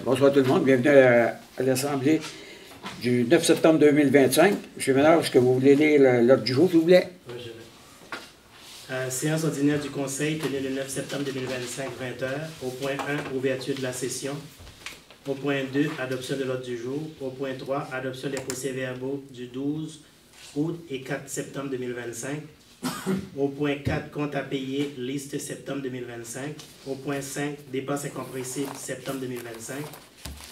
Bonsoir tout le monde, bienvenue à l'Assemblée du 9 septembre 2025. M. Ménard, est-ce que vous voulez lire l'ordre du jour, s'il vous plaît? Oui, je vais. Séance ordinaire du Conseil tenue le 9 septembre 2025, 20h. Au point 1, ouverture de la session. Au point 2, adoption de l'ordre du jour. Au point 3, adoption des procès-verbaux du 12 août et 4 septembre 2025. Au point 4, compte à payer, liste septembre 2025. Au point 5, dépenses incompressibles septembre 2025.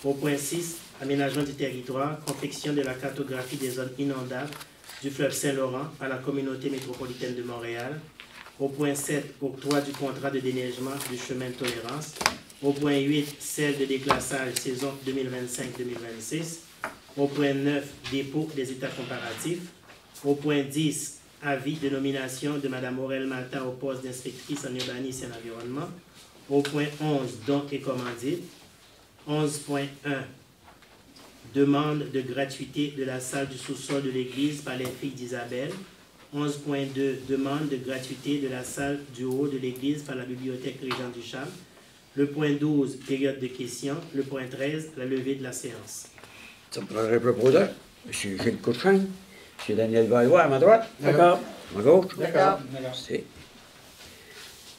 Au point 6, aménagement du territoire, confection de la cartographie des zones inondables du fleuve Saint-Laurent à la communauté métropolitaine de Montréal. Au point 7, octroi du contrat de déneigement du chemin de tolérance. Au point 8, celle de déclassage saison 2025-2026. Au point 9, dépôt des états comparatifs. Au point 10, avis de nomination de Mme Aurel Malta au poste d'inspectrice en urbanisme et en environnement. Au point 11, dons et commandites. 11.1, demande de gratuité de la salle du sous-sol de l'église par les filles d'Isabelle. 11.2, demande de gratuité de la salle du haut de l'église par la bibliothèque Régent Duchamp. Le point 12, période de questions. Le point 13, la levée de la séance. Ça me prendrait le proposeur. M. Gilles Couchin. M. Daniel Valois, à ma droite. D'accord. À ma gauche. D'accord. Merci.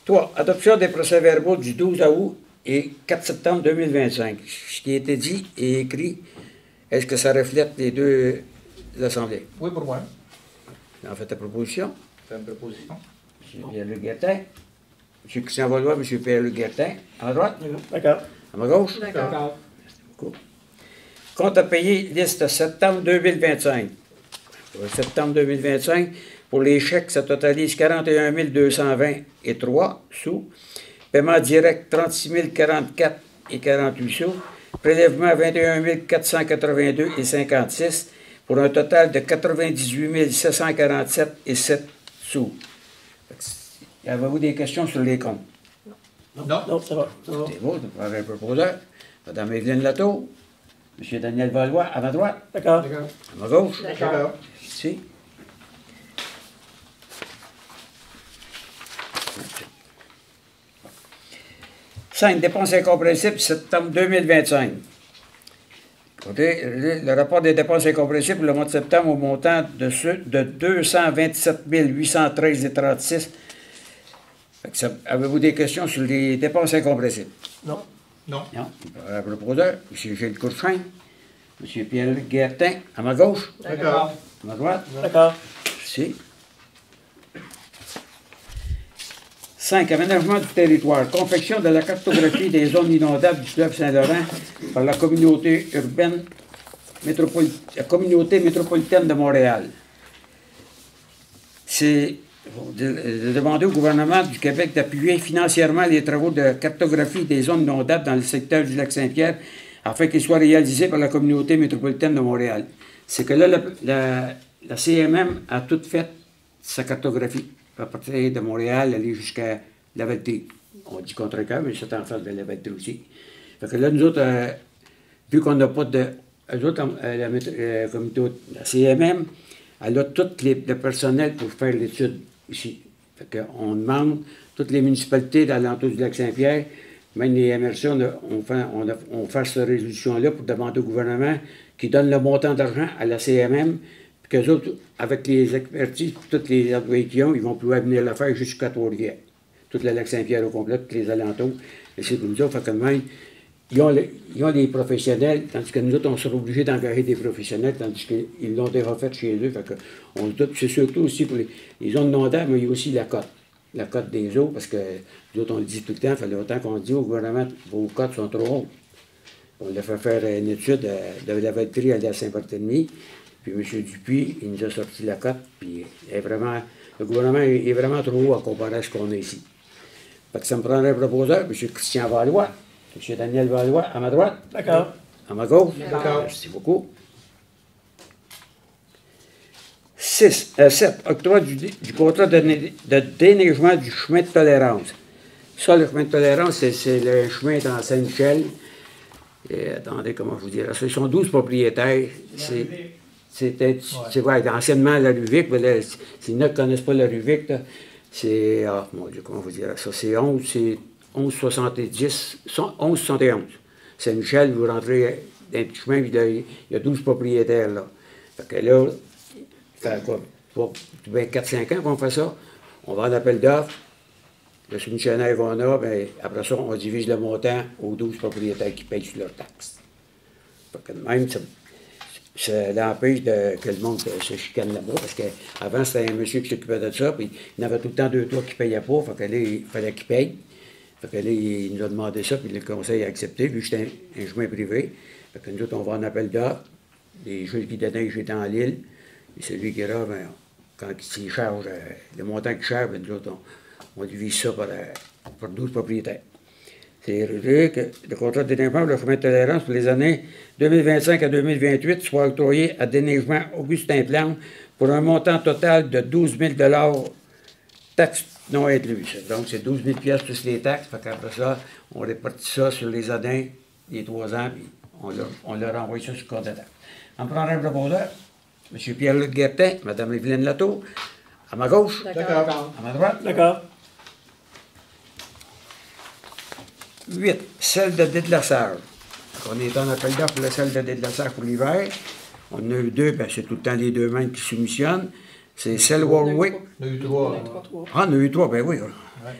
3. Adoption des procès-verbaux du 12 août et 4 septembre 2025. Ce qui a été dit et écrit, est-ce que ça reflète les deux assemblées? Oui, pour moi. En fait, ta proposition. C'est une proposition. M. Pierre-Luc Guertin. M. Christian Valois, M. Pierre-Luc Guertin. À ma droite. D'accord. À ma gauche. D'accord. Merci beaucoup. Compte à payer, liste septembre 2025. Pour septembre 2025, pour les chèques, ça totalise 41 220 et 3 sous. Paiement direct, 36 044 et 48 sous. Prélèvement, 21 482 et 56, pour un total de 98 747 et 7 sous. Avez-vous des questions sur les comptes? Non. Non, ça va. C'est beau, de prendre un proposeur. Mme Evelyne Latour. M. Daniel Valois, à ma droite. D'accord. D'accord. À ma gauche. D'accord. Ici. 5. Dépenses incompréhensibles, septembre 2025. Écoutez, le rapport des dépenses incompréhensibles pour le mois de septembre au montant de 227 813,36. Avez-vous des questions sur les dépenses incompréhensibles? Non. Non. Non. Le proposeur, M. Gilles Couchin, M. Pierre-Luc Guertin, à ma gauche. D'accord. À ma droite. D'accord. Merci. 5. Aménagement du territoire. Confection de la cartographie des zones inondables du fleuve Saint-Laurent par la communauté urbaine, la communauté métropolitaine de Montréal. C'est de demander au gouvernement du Québec d'appuyer financièrement les travaux de cartographie des zones inondables dans le secteur du lac Saint-Pierre afin qu'ils soient réalisés par la communauté métropolitaine de Montréal. C'est que là, la CMM a tout fait sa cartographie. À partir de Montréal, aller jusqu'à Lavaltrie. On dit Contrecœur, mais c'est en face de Lavaltrie aussi. Fait que là, nous autres, vu qu'on n'a pas de... Eux autres, la CMM, elle a tout le personnel pour faire l'étude ici. Fait qu'on demande, toutes les municipalités d'alentour du lac Saint-Pierre, même les MRC, on fait cette résolution-là pour demander au gouvernement qui donne le montant d'argent à la CMM, puis qu'eux autres, avec les expertises, toutes les employés qu'ils ont, ils vont pouvoir venir le faire jusqu'à Trois-Rivières. Tout le lac Saint-Pierre au complet, tous les alentours. Et c'est comme ça, fait que même, ils ont les professionnels, tandis que nous autres, on sera obligés d'engager des professionnels, tandis qu'ils l'ont déjà fait chez eux. Fait que on se doute, c'est surtout aussi pour les zones inondables, mais il y a aussi la cote des eaux, parce que nous autres, on le dit tout le temps, il fait longtemps qu'on dit au gouvernement, vos cotes sont trop hautes. On leur fait faire une étude de la Valtrie à la Saint-Barthélemy, puis M. Dupuis, il nous a sorti la cote, puis le gouvernement est vraiment trop haut à comparer à ce qu'on a ici. Fait que ça me prendrait un proposeur, M. Christian Valois, M. Daniel Valois, à ma droite. D'accord. À ma gauche. D'accord. Merci beaucoup. 7. Octroi du contrat de déneigement du chemin de tolérance. Ça, le chemin de tolérance, c'est le chemin dans Saint-Michel. Attendez, comment je vous dirais ça? Ils sont 12 propriétaires. C'était anciennement la rue Vic, mais là, s'ils ne connaissent pas la rue Vic, c'est, mon Dieu, comment vous dire ça? C'est 11, c'est 11,70, 11,71. Saint-Michel, vous rentrez dans un petit chemin, puis là, il y a 12 propriétaires là. Fait que là, ça fait quoi? 4-5 ans qu'on fait ça. On va en appel d'offres. Le soumissionnaire qu'on a, bien, après ça, on divise le montant aux 12 propriétaires qui payent sur leurs taxes. Fait que même, ça l'empêche que le monde se chicane là-bas, parce qu'avant, c'était un monsieur qui s'occupait de ça, puis il y en avait tout le temps 2-3 qui ne payaient pas, fait que là, il fallait qu'il paye. Fait que là, il nous a demandé ça, puis le conseil a accepté, vu que j'étais un chemin privé. Fait que nous autres, on va en appel d'offres. Les jeux qui donnaient, j'étais en l'île, et celui qui est là, ben, quand il charge, le montant qu'il charge, ben, nous autres, on divise ça par 12 propriétaires. C'est réglé que le contrat de déneigement pour le chemin de tolérance pour les années 2025 à 2028 soit octroyé à Déneigement Augustin Plante pour un montant total de 12 000 taxes non incluses. Donc, c'est 12 000 plus les taxes. Fait qu'après ça, on répartit ça sur les années, les 3 ans, puis on leur envoie ça sur le compte de taxes. On prend un proposeur, M. Pierre-Luc Guertin, Mme Evelyne Latour, à ma gauche. D'accord. À ma droite. D'accord. 8. Celle de dédlassage. On est en appel d'offres pour la celle de dédlassage pour l'hiver. On en a eu 2, ben c'est tout le temps les 2 mêmes qui soumissionnent. C'est celle Warwick. On a eu 3. Ah, on a eu 3, ben oui.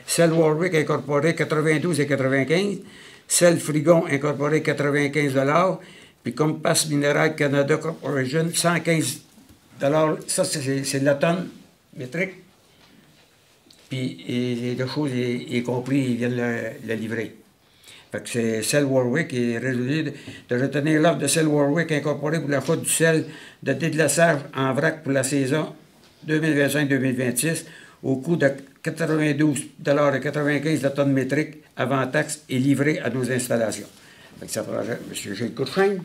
Celle Warwick incorporée 92 et 95. Celle Frigon incorporée 95 $. Puis comme Passe Minéral Canada Corporation, 115 $. Ça, c'est de la tonne métrique. Puis la chose est compris, ils viennent le livrer. Fait que c'est Sel Warwick qui est résolu de retenir l'offre de Sel Warwick incorporée pour la faute du sel de dédlassage en vrac pour la saison 2025-2026 au coût de 92,95 $ la tonne métrique avant taxe et livré à nos installations. Fait que ça prend M. Gilles Courchaine,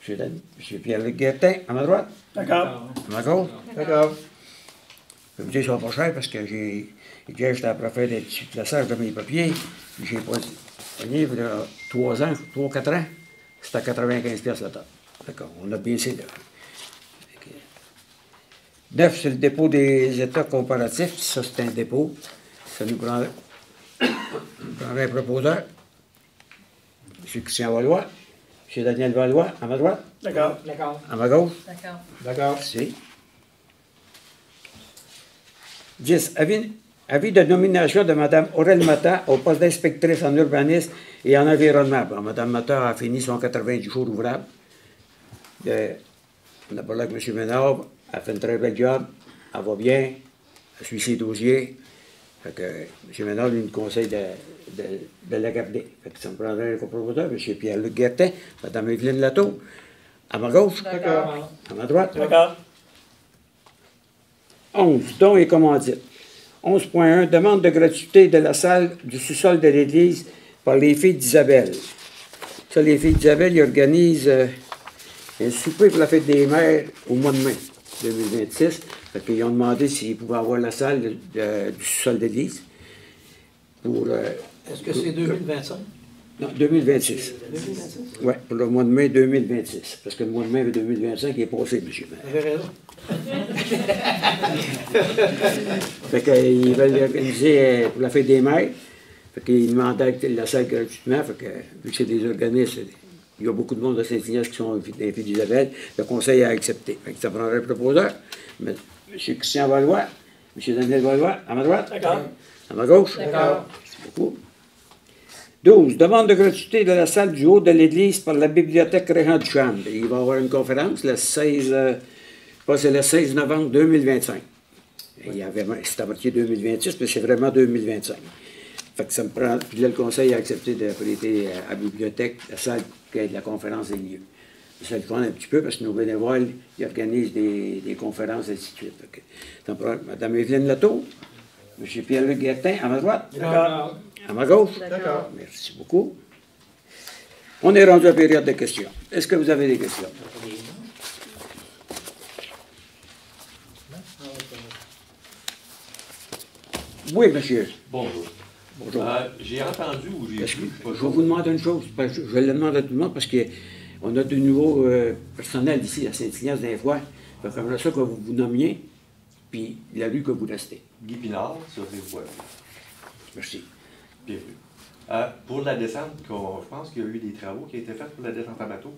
M. Pierre-Luc Guertin, à ma droite. D'accord. À ma gauche. D'accord. Je vais vous dire, ça va pas cher parce que hier, j'étais après faire des petits plaçages de mes papiers, puis j'ai pas pogné, il y a 3 ans, 3-4 ans, c'était à 95 $ la tonne. D'accord, on a baissé là. 9, c'est le dépôt des états comparatifs. Ça, c'est un dépôt. Ça nous prendrait un proposeur. M. Christian Valois, M. Daniel Valois, à ma droite. D'accord. À ma gauche. D'accord. Merci. 10. Avis de nomination de Mme Aurèle Mata au poste d'inspectrice en urbanisme et en environnement. Bon, Mme Mata a fini son 90 jours ouvrables. On a parlé avec M. Ménard. Elle fait un très bel job. Elle va bien. Elle suit ses dossiers. Fait que M. Ménard lui conseille de la garder. Fait que ça me prendrait un copropriétaire, M. Pierre-Luc Guertin, Mme Evelyne Latour. À ma gauche. D'accord. À ma droite. D'accord. 11. Dons et commandites. 11.1. Demande de gratuité de la salle du sous-sol de l'église par les filles d'Isabelle. Ça, les filles d'Isabelle, ils organisent un souper pour la fête des mères au mois de mai 2026. Fait qu'ils ont demandé s'ils pouvaient avoir la salle du sous-sol de l'église. Pour, Est-ce que c'est 2025? non, 2026. 2026? Oui, pour le mois de mai 2026. Parce que le mois de mai 2025 est passé, monsieur le maire. Vous avez raison. Fait qu'ils veulent organiser pour la fête des mères. Fait qu'ils demandaient la salle gratuitement. Fait que, vu que c'est des organismes, il y a beaucoup de monde de Saint-Ignace qui sont des filles d'Isabelle. Le conseil a accepté. Fait que ça prendrait le proposeur. M. Christian Valois, M. Daniel Valois, à ma droite. D'accord. À ma gauche. D'accord. Merci beaucoup. 12. Demande de gratuité de la salle du haut de l'église par la bibliothèque Réjean Duchamp. Il va y avoir une conférence le 16, je pense c'est le 16 novembre 2025. C'est à moitié 2026, mais c'est vraiment 2025. Fait que ça me prend. Puis là, le conseil a accepté de prêter à la bibliothèque la salle que la conférence ait lieu. Ça le prend un petit peu parce que nos bénévoles ils organisent des conférences et ainsi de suite. Fait que ça me prend Mme Evelyne Latour, M. Pierre-Luc Guertin, à ma droite. D'accord. À ma gauche. D'accord. Merci beaucoup. On est rendu à la période de questions. Est-ce que vous avez des questions? Oui, monsieur. Bonjour. Bonjour. J'ai entendu ou j'ai Est-ce que- vu, je sais pas je vous demande une chose, parce que je le demande à tout le monde parce qu'on a de nouveaux personnels ici à Saint-Ignace des fois. J'aimerais ça que vous vous nommiez, puis la rue que vous restez. Guy Pinard, ça fait voilà. Merci. Bienvenue. Pour la descente, je pense qu'il y a eu des travaux qui ont été faits pour la descente en bateau.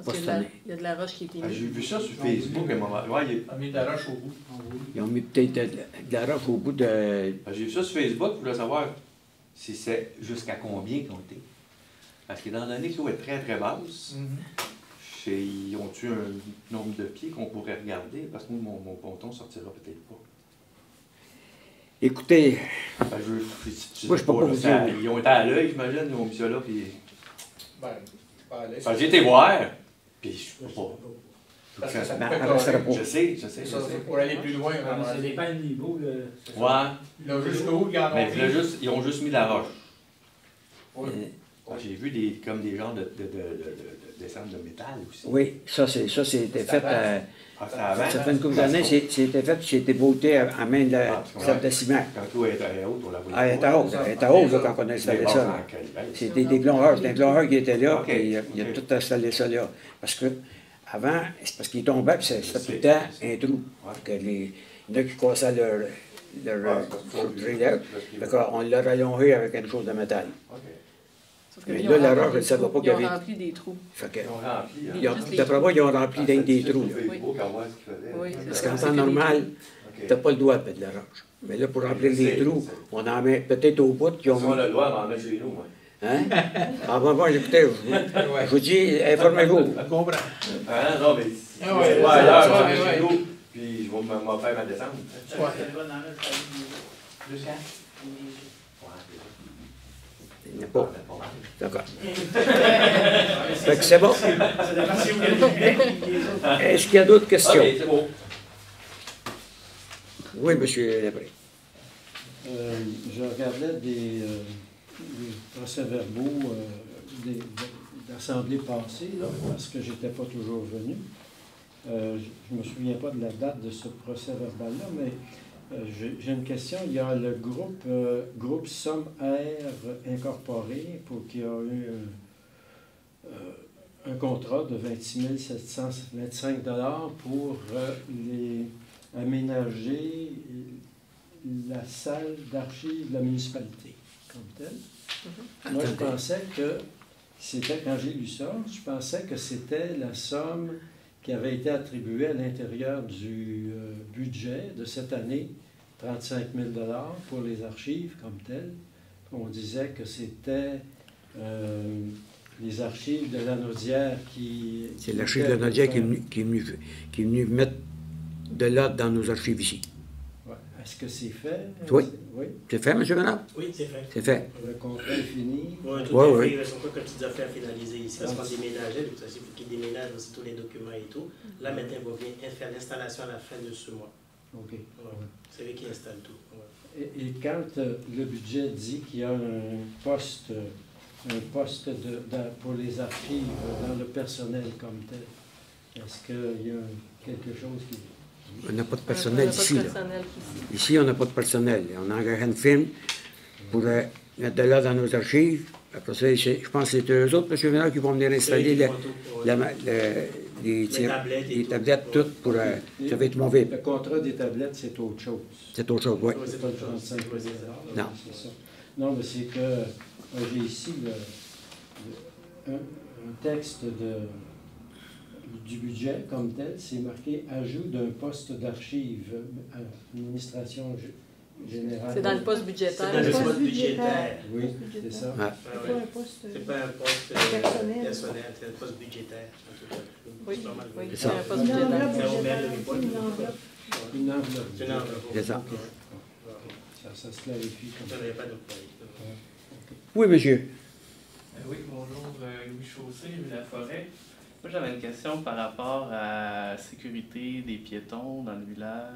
Parce qu'il y a de la roche qui est J'ai vu ça sur Facebook à un moment. Ouais, On a mis de la roche au bout. Ils ont mis peut-être de la roche au bout de... j'ai vu ça sur Facebook, je voulais savoir si c'est jusqu'à combien qu'ils ont été. Parce qu'étant donné que l'eau est très très basse, ils ont-tu un nombre de pieds qu'on pourrait regarder? Parce que moi, mon ponton sortira peut-être pas. Écoutez, Moi, je peux pas vous dire. Ils ont été à l'œil, j'imagine, ils ont mis ça là, puis... Ben, pas à l'aise. J'ai été voir, puis je peux pas. Parce que ça Ben, peut elle restera pas. Je sais. Ça, c'est pour aller plus loin. Ça dépend du niveau. Ouais. Là, jusqu'où, ils en ont Mais mis. ils ont juste mis de la roche. Oui. J'ai vu comme des genres de descente de métal aussi. Oui, ça c'était fait... C'est avant. Ça fait une couple d'années, c'était fait, puis c'était voté à main de la salle de ciment. Quand l'eau était haute, on la voyait. Ah, elle était haute là, quand on a installé ça. C'était des plongeurs, c'était un plongeur qui était là, puis il a tout installé ça là. Parce que avant, c'est parce qu'il tombait, puis c'était tout le temps un trou. Que il y en a qui cassaient leur drillage. On l'a rallongé avec quelque chose de métal. Mais là, la roche, je ne savais pas qu'il y avait... Ils ont rempli des trous. Fait que, Ils ont rempli. d'après moi, ils ont rempli des trous. Oui, Parce qu'en temps normal, tu n'as pas le droit de mettre de la roche. Mais là, pour remplir les trous, on en met peut-être au bout qui ont... Si on a le droit, on en met chez nous. Hein? Ah bon, écoutez, je vous dis, informez-vous. Je comprends. Ah non, mais... ouais, chez nous, puis je vais m'en faire ma descente. Jusqu'à? Il n'y en a pas. D'accord. Fait que c'est bon. Est-ce qu'il y a d'autres questions? OK, c'est bon. Oui, monsieur Labré. Je regardais des procès-verbaux d'assemblée passée, là, parce que je n'étais pas toujours venu. Je ne me souviens pas de la date de ce procès-verbal-là, mais j'ai une question. Il y a le groupe Somme Air Incorporé qui a eu un contrat de 26 725 $ pour aménager la salle d'archives de la municipalité comme telle. Moi, je pensais que c'était, quand j'ai lu ça, je pensais que c'était la somme qui avait été attribuée à l'intérieur du budget de cette année, 35 000 $ pour les archives comme telles. On disait que c'était les archives de Lanaudière qui... C'est l'archive de Lanaudière qui est venu mettre de l'ordre dans nos archives ici. Ouais. Est-ce que c'est fait? Oui. Oui. C'est fait, M. Bernard? Oui, c'est fait. C'est fait. Le contrat est fini? Oui, tout Ouais, est fait. Ils sont pas comme petites affaires finalisées ici. Parce qu'on déménageait, donc il faut qu'ils déménagent aussi tous les documents et tout. Là, maintenant, il va venir faire l'installation à la fin de ce mois. OK. Ouais. C'est lui qui installe tout. Ouais. Et quand le budget dit qu'il y a un poste pour les archives dans le personnel comme tel, est-ce qu'il y a quelque chose qui... On n'a pas de personnel ici. Pas de Là. personnel ici. Ici, on n'a pas de personnel. On a engagé une firme pour mettre de l'ordre dans nos archives. Après ça, je pense que c'est eux autres, M. Bernard, qui vont venir installer les tablettes toutes pour... ça va être mauvais. Le contrat des tablettes, c'est autre chose. C'est autre chose, oui. C'est pas le 35 000 $. Non. C'est ça. Non, mais c'est que j'ai ici un texte du budget comme tel, c'est marqué « Ajout d'un poste d'archive à l'administration générale ». C'est dans le poste budgétaire. C'est dans le poste budgétaire. Oui, c'est ça. Ouais. C'est pas un poste personnel, c'est un poste budgétaire. Oui, C'est pas mal. oui, C'est c'est ça. un poste budgétaire. C'est Robert le report. Une enveloppe. C'est une enveloppe. C'est ça. Ça se clarifie comme Ça ça. n'avait pas de problème. Oui, monsieur. Oui, bonjour, Louis Chaussé, La Forêt. Moi, j'avais une question par rapport à la sécurité des piétons dans le village,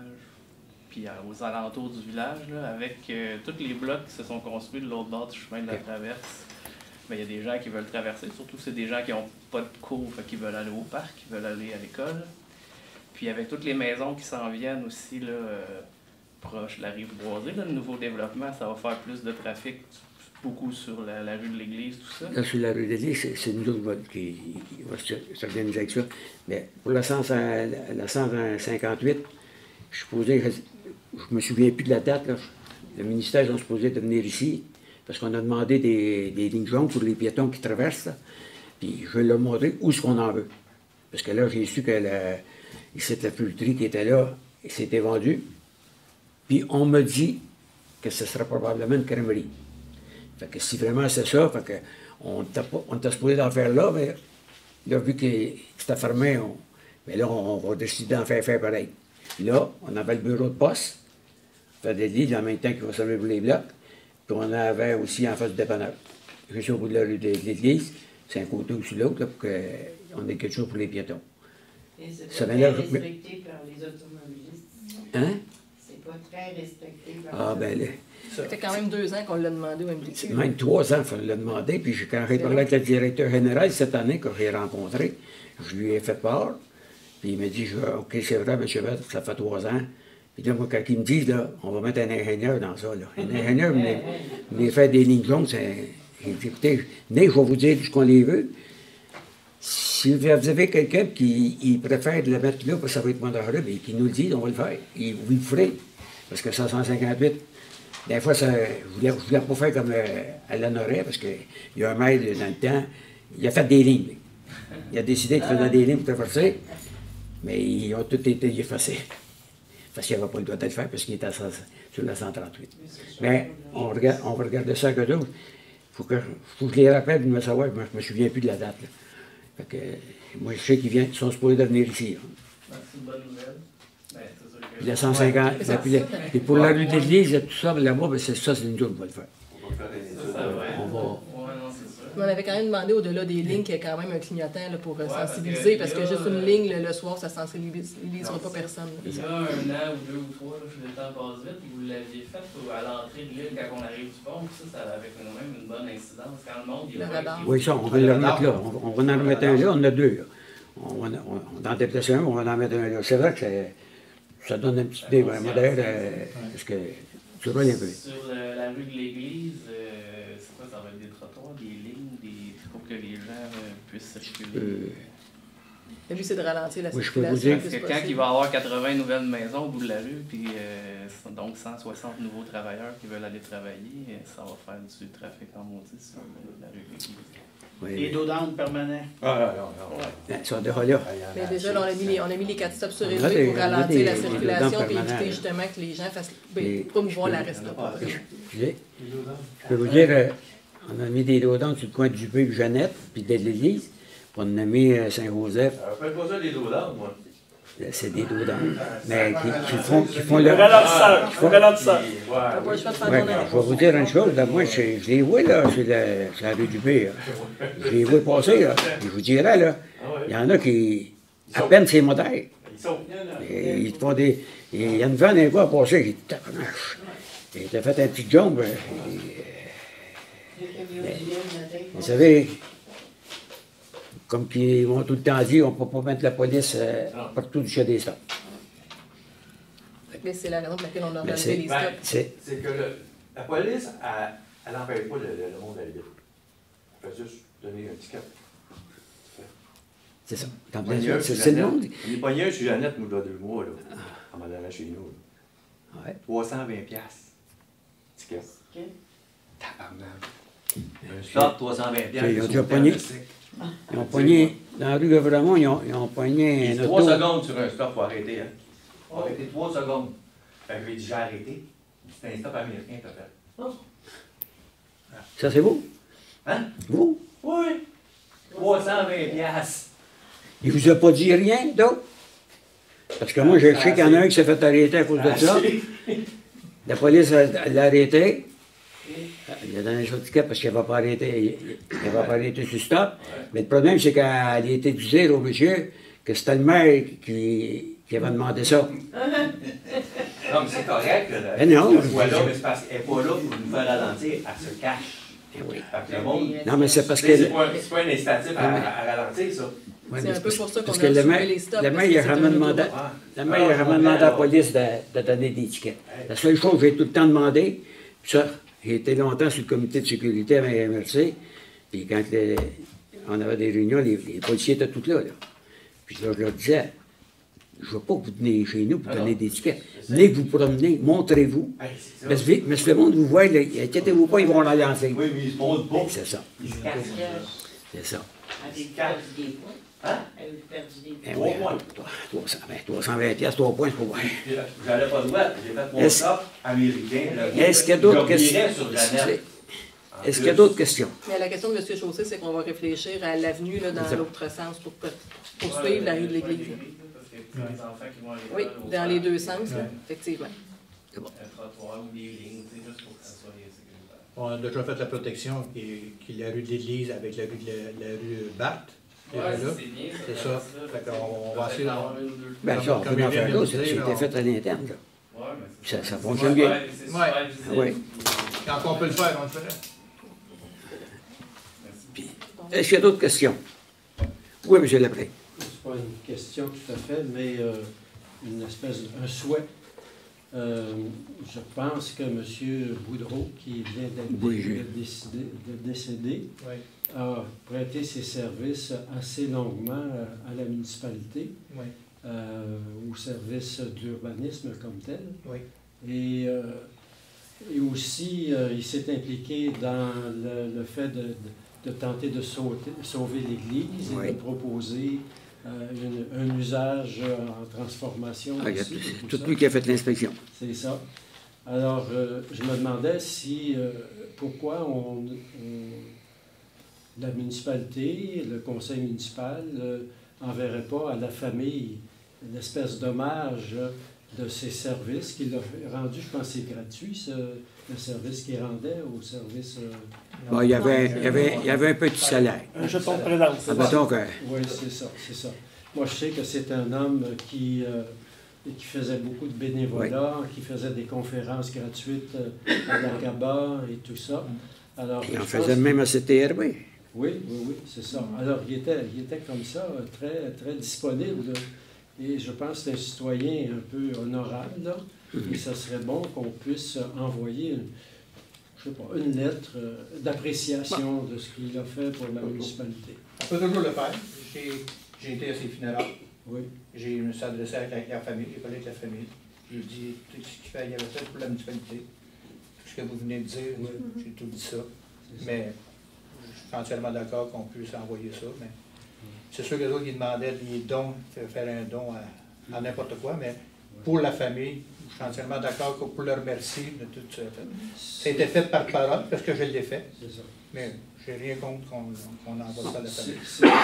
puis aux alentours du village, là, avec tous les blocs qui se sont construits de l'autre bord du chemin de la traverse. Il y a des gens qui veulent traverser, surtout c'est des gens qui n'ont pas de cours, qui veulent aller au parc, qui veulent aller à l'école. Puis avec toutes les maisons qui s'en viennent aussi, là, proche de la rive boisée, là, le nouveau développement, ça va faire plus de trafic, beaucoup sur la rue de l'église, tout ça. Là, sur la rue de l'Église, c'est nous autres qui va s'organiser avec ça. Mais pour la 158, je me souviens plus de la date, là. Le ministère est supposé de venir ici. parce qu'on a demandé des lignes jaunes pour les piétons qui traversent, là. Puis je vais leur montrer où est-ce qu'on en veut. Parce que là, j'ai su que la pulperie qui était là, s'était vendue. Puis on me dit que ce sera probablement une crèmerie. Fait que si vraiment c'est ça, fait que on était supposé d'en faire là, mais là, vu que c'était fermé, mais là, on va décider d'en faire pareil. Là, on avait le bureau de poste, on fait des lits en même temps qu'il va servir pour les blocs, puis on avait aussi en face du dépanneur. Juste au bout de la rue de l'église, c'est un côté ou sur l'autre, pour qu'on ait quelque chose pour les piétons. Et c'est Ça pas vient très là- respecté par les automobilistes. Hein? C'est pas très respecté par Ah, les ben, automobilistes. Ça fait quand même 2 ans qu'on l'a demandé au MDQ. même 3 ans, il fallait le demander. Puis quand j'ai parlé avec le directeur général cette année que j'ai rencontré, je lui ai fait part. Puis il m'a dit, OK, c'est vrai, M. Bett, ça fait 3 ans. Puis là, moi, quand ils me disent, là, on va mettre un ingénieur dans ça, là. Un ingénieur, venez faire des lignes jaunes, j'ai dit, écoutez, je vais vous dire ce qu'on les veut. Si vous avez quelqu'un qui préfère le mettre là, parce que ça va être moins dangereux, bien, qui nous le dit, on va le faire. Et vous le ferez. Parce que 558, des fois, je voulais pas faire comme Alain Noret, parce qu'il y a un maître dans le temps, il a fait des lignes. Lui. Il a décidé de faire des lignes pour traverser, mais ils ont tous été effacés. Parce qu'il n'avait pas le droit de le faire, parce qu'il était sur la 138. Mais on va regarder ça que d'autres. Faut que je les rappelle de me savoir, moi je me souviens plus de la date. Là. Fait que, moi, je sais qu'ils sont supposés de venir ici. Hein. C'est une bonne nouvelle. Ben, c'est sûr que- Puis la 150, puis pour la rue de l'église, tout ça, là-bas, ben, c'est une journée qu'on va le faire. On va faire des études. Ça va. On va- Ouais, non, c'est sûr. Mais on avait quand même demandé au-delà des lignes qu'il y ait quand même un clignotant là, pour parce sensibiliser, que parce que là, juste une ligne le soir, ça sensibilisera pas personne. Il y a 1 an ou 2 ou 3, là, le temps passe vite, puis vous l'aviez fait à l'entrée de l'île quand on arrive du pont, puis ça avait quand même une bonne incidence. Quand le monde, il Le voit radar. qu'il- Oui, ça, on va le remettre là. On va en remettre un là, on en a 2 là. On va en déplacer un, on va en mettre un là. C'est vrai que ça donne un petit idée, vraiment d'ailleurs, parce que tu vois un peu. Sur la rue de l'église, c'est quoi, ça va être des trottoirs, des lignes, pour que les gens puissent circuler? Le but, c'est de ralentir la Oui, je peux vous circulation. dire le Parce plus que quand possible. il va y avoir 80 nouvelles maisons au bout de la rue, puis donc 160 nouveaux travailleurs qui veulent aller travailler, ça va faire du trafic en maudit sur la rue de l'église. Les Oui, dos down permanents. Ah, non. ils sont déjà là. Mais déjà, là, on a mis les 4 stops sur On a réseau des- pour on a ralentir des- la des circulation dents et éviter permanentes. justement que les gens fassent Et promouvoir je peux- l'arrêt stop. Je peux vous dire, on a mis des dodans sur le coin du P de Jeannette, puis de l'église, puis on a mis Saint-Joseph. Faites pas ça des dos d'âme, moi. C'est des dodans. Mais qui font le. Ralentisseur. Ralentisseur. T'as pas le choix de faire Ouais, ton mais arrêt. je vais vous dire une chose, là, moi, je les vois là, sur la rue du P. Là. Je les vois passer, là. Je vous dirais, là, il y en a qui, à peine c'est moderne. Ils sont. Et ils te font des. Il y a une vanne, un gars à passer, j'ai dit, tabarnache. Et il a fait un petit jump. Vous savez, comme ils m'ont tout le temps dit, on ne peut pas mettre la police partout du chez des stops. Mais c'est la raison pour laquelle on a Mais relevé les Ben, stops. C'est que la police, elle n'empêche pas le monde d'aller vite. Elle fait juste donner un ticket. ça. Quand On est un sur c'est le Jeannette. monde. On est pogné un sur Jeannette, nous, il y a 2 mois, là. En m'en allant chez nous. Là. Ouais. 320 piastres. Ticket. Ok. Tabarnak. Un stop, 320 piastres. Ils ont déjà pogné. Ils ont pogné, dans la rue Gavramont, ils ont pogné un 3 auto. secondes sur un stop, faut arrêter. Hein. Faut arrêter 3 secondes. Fait que j'ai dit, j'ai arrêté. C'est un stop américain, t'as fait. Ça, c'est vous? Hein? Vous? Oui. 320 piastres. Il vous a pas dit rien d'autre? Parce que moi, je sais qu'il y en a un qui s'est fait arrêter à cause de ça. La police l'a arrêté. Il a donné son ticket parce qu'il n'avait pas arrêté. Il n'avait pas arrêté sur le stop. Mais le problème, c'est qu'elle a été disait au monsieur que c'était le maire qui avait demandé ça. Non, mais c'est correct. Là, Mais non. Elle soit là, mais c'est parce qu'elle n'est pas là pour nous faire ralentir. Elle se cache. Eh oui. Fait que le monde. Non, mais c'est parce Tu sais, que. c'est pas un incitatif à ralentir, ça. Ouais, C'est mais un peu pour ça qu'on parce a que le soulevé maire, les stops, le parce maire, que il a c'est vraiment un demandé, autoroute. le maire, il a vraiment demandé à la police de donner des tickets. La seule chose que j'ai tout le temps demandé, puis ça, j'ai été longtemps sur le comité de sécurité avec MRC, puis quand on avait des réunions, les policiers étaient tous là. Puis là, je leur disais, Je ne veux pas que vous venez chez nous pour donner des tickets. Venez vous promener, montrez-vous. Mais le monde vous voit, inquiétez-vous pas, ils vont la lancer. Oui, mais ils se montrent pas. C'est ça. C'est ça. Avez-vous perdu des points? Hein? Avez-vous perdu des points? Ben oui, 320 piastres, 3 points, c'est pas vrai. J'allais pas droit, j'ai fait mon shop américain. Est-ce qu'il y a d'autres questions? Sur Jeannette. Est-ce qu'il y a d'autres questions? Mais la question de M. Chaussé, c'est qu'on va réfléchir à l'avenue là, dans l'autre sens pour poursuivre la rue de l'Église. Parce qu'il y a des enfants qui vont à Oui, l'école, dans les deux sens, là, effectivement. un trottoir ou des lignes, tu sais, juste pour que ça soit sécuritaire. On a déjà fait la protection, qui est la rue de l'Église avec la rue Batte. Ouais, là. c'est bien. C'est ça. Fait qu'on va essayer Ben ça, on peut en faire là, ça a été fait à l'interne. là. Ouais, mais Ça fonctionne bien. Ouais, c'est super Ouais. visible. Oui. Quand on peut le faire, on le ferait. Puis, est-ce qu'il y a d'autres questions? Oui, M. Lapré. C'est pas une question tout à fait, mais une espèce un souhait. Je pense que M. Boudreau, qui vient d'être décédé, Oui. a prêté ses services assez longuement à la municipalité, Oui. au service d'urbanisme comme tel. Oui. Et aussi, il s'est impliqué dans le fait de tenter de sauver l'Église et Oui. de proposer un usage en transformation. Ah, il y a aussi, de tout ça. lui qui a fait l'inspection. C'est ça. Alors, je me demandais si, pourquoi la municipalité, le conseil municipal, n'enverrait pas à la famille une espèce d'hommage de ses services qu'il a rendu. Je pense que c'est gratuit, le service qu'il rendait au service... Bon, il y avait un petit salaire. Un jeton de présence. Admettons que... Oui, c'est ça, c'est ça. Moi, je sais que c'est un homme qui faisait beaucoup de bénévolat, qui faisait des conférences gratuites à l'Aqaba et tout ça. Alors, Il en je faisait pense- même à CTRB. Oui, c'est ça. Alors, il était comme ça, très, très disponible. Et je pense que c'est un citoyen un peu honorable, là. Et ça serait bon qu'on puisse envoyer une lettre d'appréciation de ce qu'il a fait pour la municipalité. On peut toujours le faire. J'ai été à ses funérailles. Oui. J'ai eu s'adresser avec la famille, j'ai parlé avec la famille. J'ai dit tout ce qu'il avait fait pour la municipalité. Tout ce que vous venez de dire, j'ai tout dit ça. Mais je suis entièrement d'accord qu'on puisse envoyer ça. Mais c'est sûr que les autres qui demandaient des dons, faire un don à n'importe quoi, mais pour la famille, je suis entièrement d'accord que pour le remercier de tout ça. Ça a été fait par parole, parce que je l'ai fait. C'est ça. Mais je n'ai rien contre qu'on envoie ça à la famille.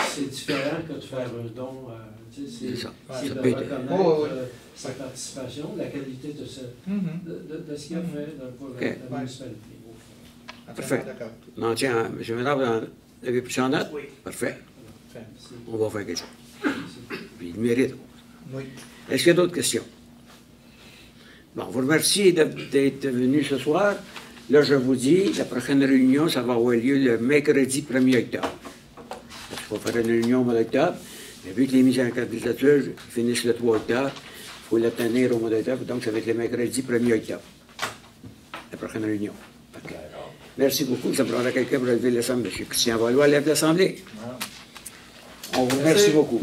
C'est différent que de faire un don. C'est ça. C'est Ça de peut être- reconnaître sa participation, la qualité de ce qu'il a fait pour la municipalité. au fond. Parfait. D'accord. Non, tiens, M. Ménard, vous en avez pris en note? Oui. Parfait. Merci. On va faire quelque chose. Puis il mérite. Oui. Est-ce qu'il y a d'autres questions? Bon, vous remercie d'être venu ce soir. Là, je vous dis, la prochaine réunion, ça va avoir lieu le mercredi 1er octobre. Parce qu'il faut faire une réunion au mois d'octobre. Mais vu que les mises en candidature finissent le 3 octobre, il faut la tenir au mois d'octobre. Donc, ça va être le mercredi 1er octobre. La prochaine réunion. OK. Merci beaucoup. Ça prendra quelqu'un pour lever l'Assemblée. M. Christian Valois lève l'Assemblée. On vous remercie beaucoup.